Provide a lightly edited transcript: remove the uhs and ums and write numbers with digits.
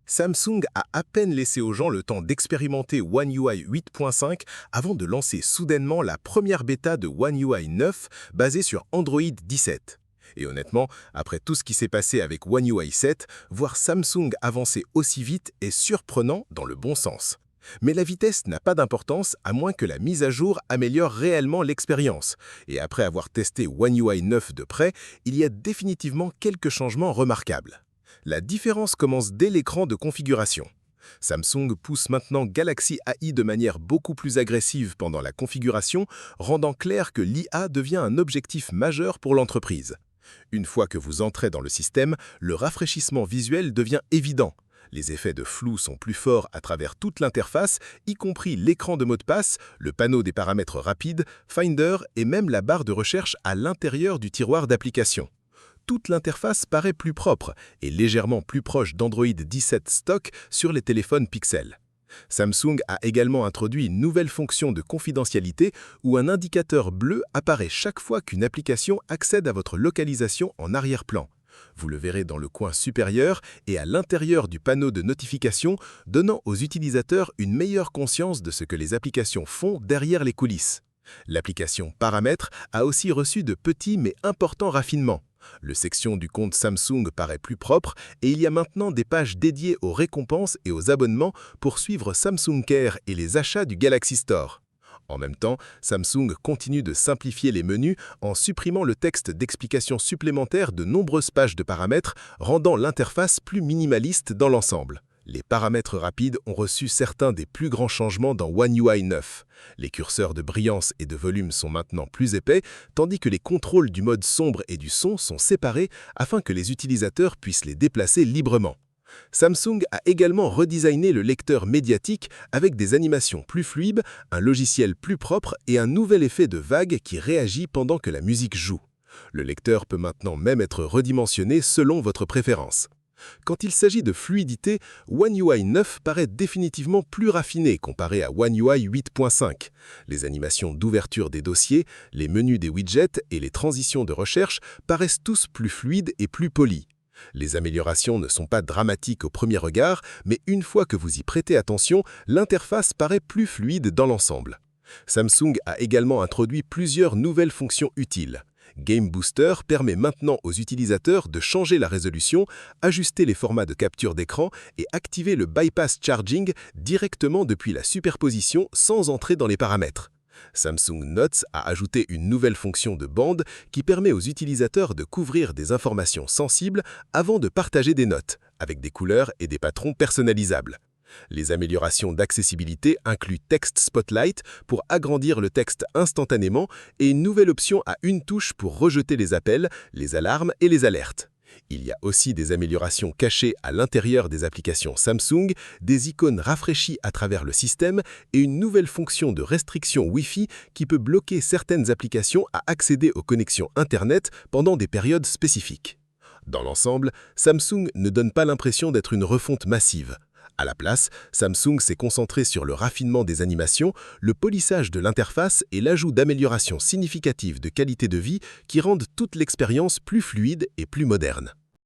Samsung a à peine laissé aux gens le temps d'expérimenter One UI 8.5 avant de lancer soudainement la première bêta de One UI 9 basée sur Android 17. Et honnêtement, après tout ce qui s'est passé avec One UI 7, voir Samsung avancer aussi vite est surprenant dans le bon sens. Mais la vitesse n'a pas d'importance à moins que la mise à jour améliore réellement l'expérience. Et après avoir testé One UI 9 de près, il y a définitivement quelques changements remarquables. La différence commence dès l'écran de configuration. Samsung pousse maintenant Galaxy AI de manière beaucoup plus agressive pendant la configuration, rendant clair que l'IA devient un objectif majeur pour l'entreprise. Une fois que vous entrez dans le système, le rafraîchissement visuel devient évident. Les effets de flou sont plus forts à travers toute l'interface, y compris l'écran de mot de passe, le panneau des paramètres rapides, Finder et même la barre de recherche à l'intérieur du tiroir d'applications. Toute l'interface paraît plus propre et légèrement plus proche d'Android 17 stock sur les téléphones Pixel. Samsung a également introduit une nouvelle fonction de confidentialité où un indicateur bleu apparaît chaque fois qu'une application accède à votre localisation en arrière-plan. Vous le verrez dans le coin supérieur et à l'intérieur du panneau de notification, donnant aux utilisateurs une meilleure conscience de ce que les applications font derrière les coulisses. L'application Paramètres a aussi reçu de petits mais importants raffinements. Le section du compte Samsung paraît plus propre et il y a maintenant des pages dédiées aux récompenses et aux abonnements pour suivre Samsung Care et les achats du Galaxy Store. En même temps, Samsung continue de simplifier les menus en supprimant le texte d'explication supplémentaire de nombreuses pages de paramètres, rendant l'interface plus minimaliste dans l'ensemble. Les paramètres rapides ont reçu certains des plus grands changements dans One UI 9. Les curseurs de brillance et de volume sont maintenant plus épais, tandis que les contrôles du mode sombre et du son sont séparés afin que les utilisateurs puissent les déplacer librement. Samsung a également redesigné le lecteur médiatique avec des animations plus fluides, un logiciel plus propre et un nouvel effet de vague qui réagit pendant que la musique joue. Le lecteur peut maintenant même être redimensionné selon votre préférence. Quand il s'agit de fluidité, One UI 9 paraît définitivement plus raffiné comparé à One UI 8.5. Les animations d'ouverture des dossiers, les menus des widgets et les transitions de recherche paraissent tous plus fluides et plus polis. Les améliorations ne sont pas dramatiques au premier regard, mais une fois que vous y prêtez attention, l'interface paraît plus fluide dans l'ensemble. Samsung a également introduit plusieurs nouvelles fonctions utiles. Game Booster permet maintenant aux utilisateurs de changer la résolution, ajuster les formats de capture d'écran et activer le bypass charging directement depuis la superposition sans entrer dans les paramètres. Samsung Notes a ajouté une nouvelle fonction de bande qui permet aux utilisateurs de couvrir des informations sensibles avant de partager des notes, avec des couleurs et des patrons personnalisables. Les améliorations d'accessibilité incluent Text Spotlight pour agrandir le texte instantanément et une nouvelle option à une touche pour rejeter les appels, les alarmes et les alertes. Il y a aussi des améliorations cachées à l'intérieur des applications Samsung, des icônes rafraîchies à travers le système et une nouvelle fonction de restriction Wi-Fi qui peut bloquer certaines applications à accéder aux connexions Internet pendant des périodes spécifiques. Dans l'ensemble, Samsung ne donne pas l'impression d'être une refonte massive. À la place, Samsung s'est concentré sur le raffinement des animations, le polissage de l'interface et l'ajout d'améliorations significatives de qualité de vie qui rendent toute l'expérience plus fluide et plus moderne.